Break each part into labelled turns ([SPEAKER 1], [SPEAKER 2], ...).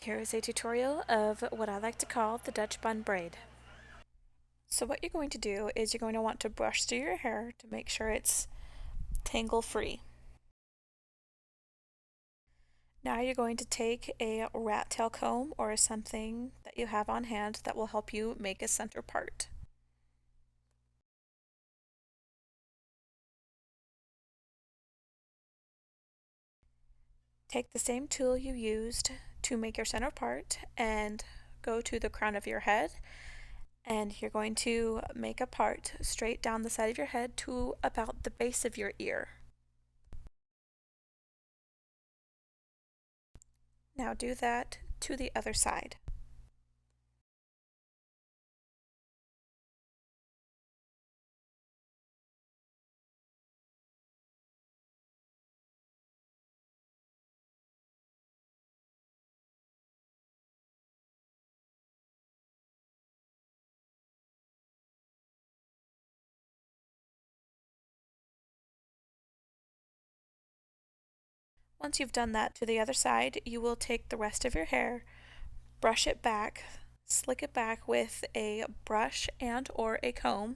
[SPEAKER 1] Here is a tutorial of what I like to call the Dutch bun braid. So what you're going to do is you're going to want to brush through your hair to make sure it's tangle free. Now you're going to take a rat tail comb or something that you have on hand that will help you make a center part. Take the same tool you used to make your center part and go to the crown of your head, and you're going to make a part straight down the side of your head to about the base of your ear. Now do that to the other side. Once you've done that to the other side, you will take the rest of your hair, brush it back, slick it back with a brush and or a comb.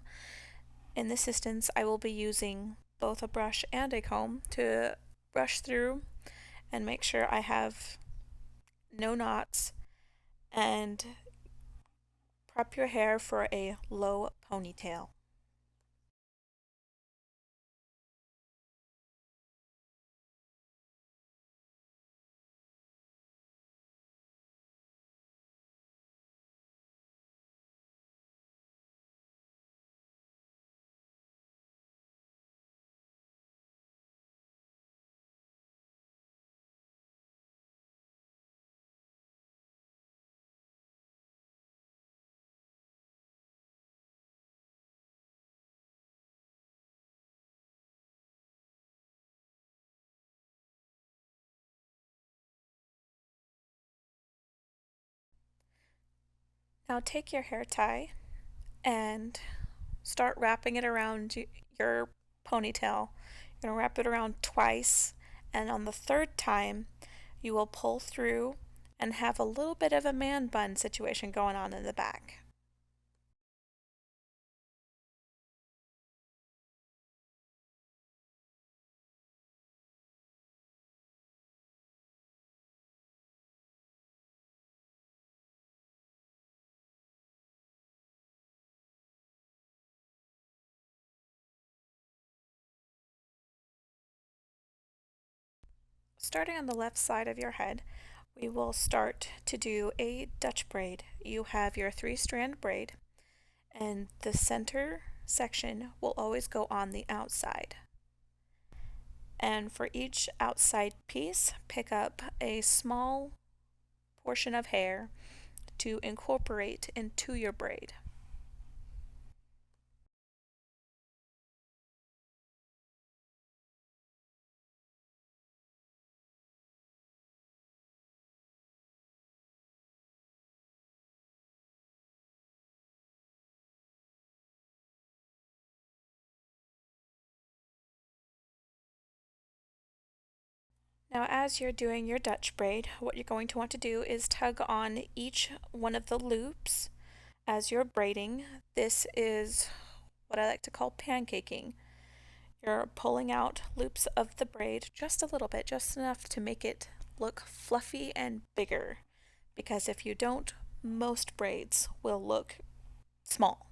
[SPEAKER 1] In this instance, I will be using both a brush and a comb to brush through and make sure I have no knots, and prep your hair for a low ponytail. Now take your hair tie and start wrapping it around your ponytail. You're going to wrap it around twice, and on the third time, you will pull through and have a little bit of a man bun situation going on in the back. Starting on the left side of your head, we will start to do a Dutch braid. You have your 3-strand braid, and the center section will always go on the outside. And for each outside piece, pick up a small portion of hair to incorporate into your braid. Now, as you're doing your Dutch braid, what you're going to want to do is tug on each one of the loops as you're braiding. This is what I like to call pancaking. You're pulling out loops of the braid just a little bit, just enough to make it look fluffy and bigger. Because if you don't, most braids will look small.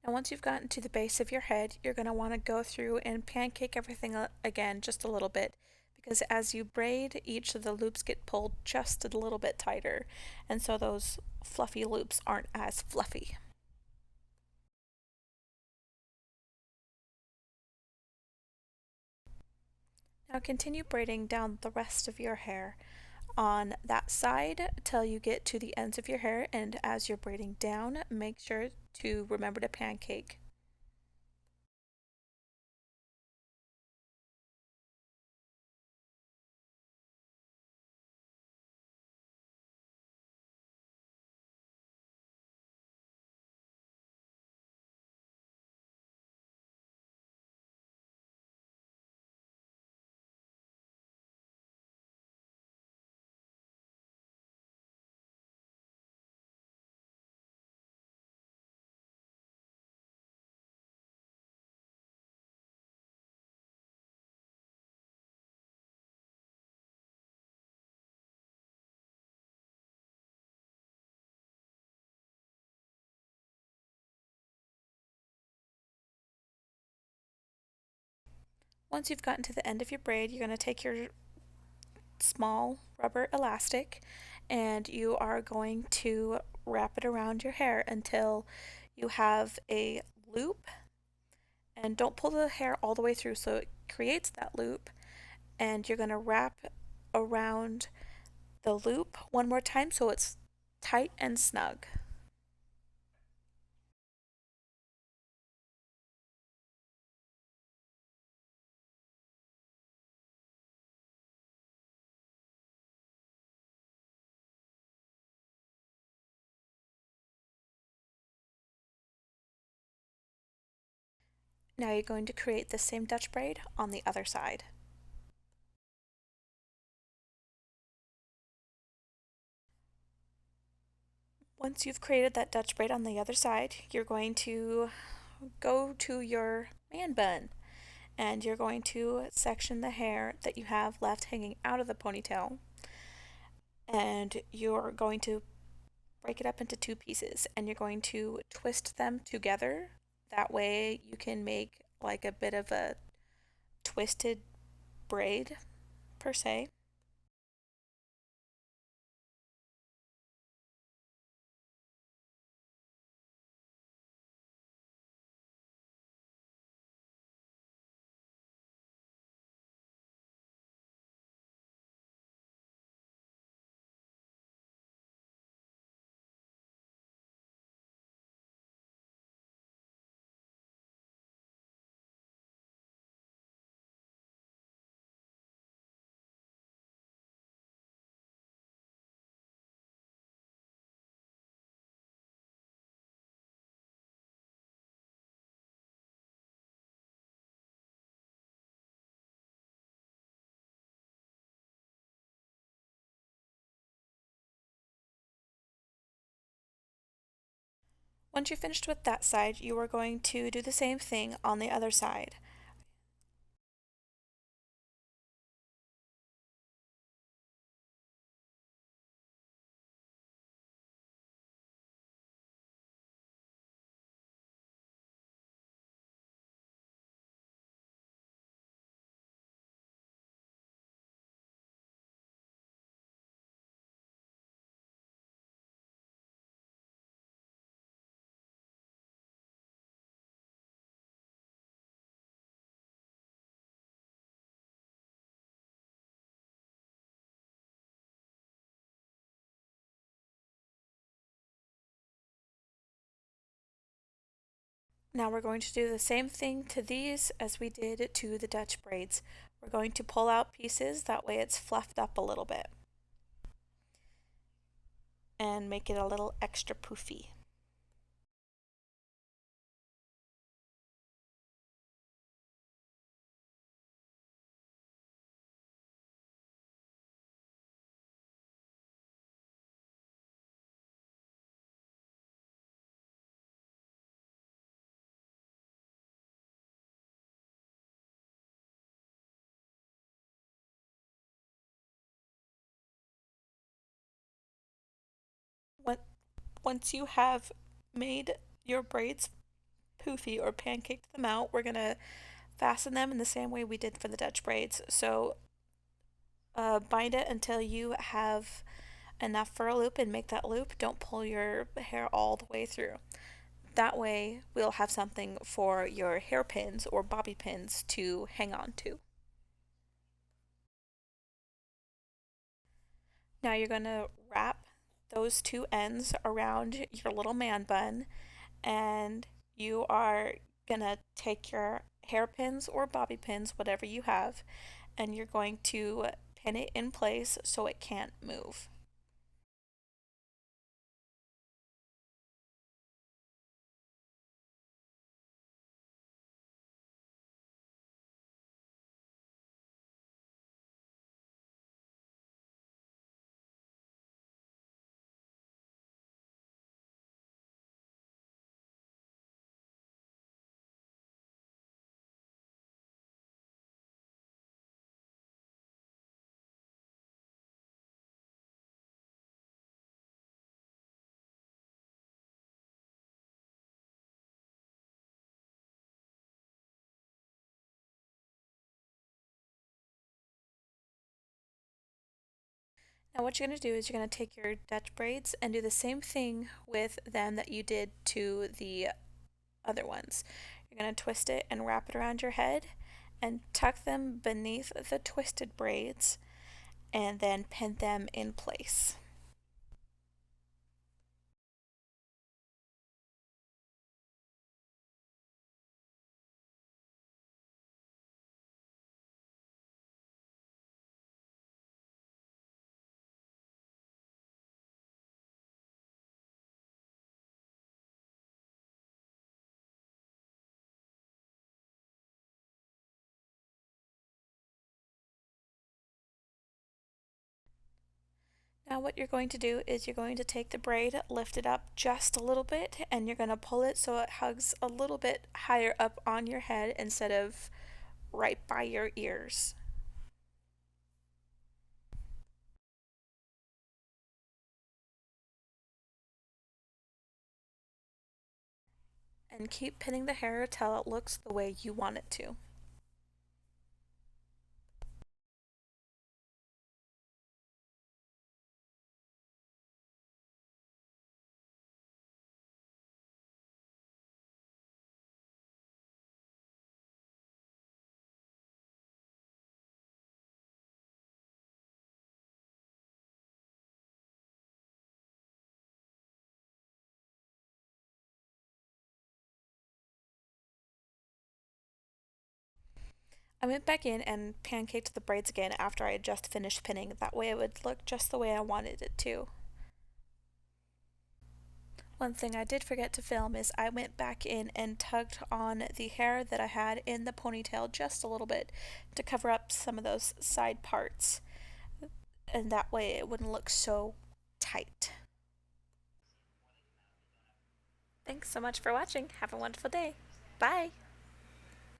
[SPEAKER 1] Now, once you've gotten to the base of your head, you're going to want to go through and pancake everything again just a little bit, because as you braid, each of the loops get pulled just a little bit tighter, and so those fluffy loops aren't as fluffy. Now continue braiding down the rest of your hair on that side till you get to the ends of your hair, and as you're braiding down, make sure to remember to pancake. Once you've gotten to the end of your braid, you're going to take your small rubber elastic and you are going to wrap it around your hair until you have a loop, and don't pull the hair all the way through so it creates that loop, and you're going to wrap around the loop one more time so it's tight and snug. Now you're going to create the same Dutch braid on the other side. Once you've created that Dutch braid on the other side, you're going to go to your man bun and you're going to section the hair that you have left hanging out of the ponytail, and you're going to break it up into two pieces and you're going to twist them together. That way you can make like a bit of a twisted braid per se. Once you're finished with that side, you are going to do the same thing on the other side. Now we're going to do the same thing to these as we did to the Dutch braids. We're going to pull out pieces, that way it's fluffed up a little bit and make it a little extra poofy. Once you have made your braids poofy or pancaked them out, we're going to fasten them in the same way we did for the Dutch braids. So bind it until you have enough for a loop and make that loop. Don't pull your hair all the way through. That way, we'll have something for your hairpins or bobby pins to hang on to. Now you're going to wrap those two ends around your little man bun, and you are going to take your hairpins or bobby pins, whatever you have, and you're going to pin it in place so it can't move. Now, what you're going to do is you're going to take your Dutch braids and do the same thing with them that you did to the other ones. You're going to twist it and wrap it around your head and tuck them beneath the twisted braids and then pin them in place. Now, what you're going to do is you're going to take the braid, lift it up just a little bit, and you're going to pull it so it hugs a little bit higher up on your head instead of right by your ears. And keep pinning the hair till it looks the way you want it to. I went back in and pancaked the braids again after I had just finished pinning. That way it would look just the way I wanted it to. One thing I did forget to film is I went back in and tugged on the hair that I had in the ponytail just a little bit to cover up some of those side parts. And that way it wouldn't look so tight. Thanks so much for watching. Have a wonderful day. Bye.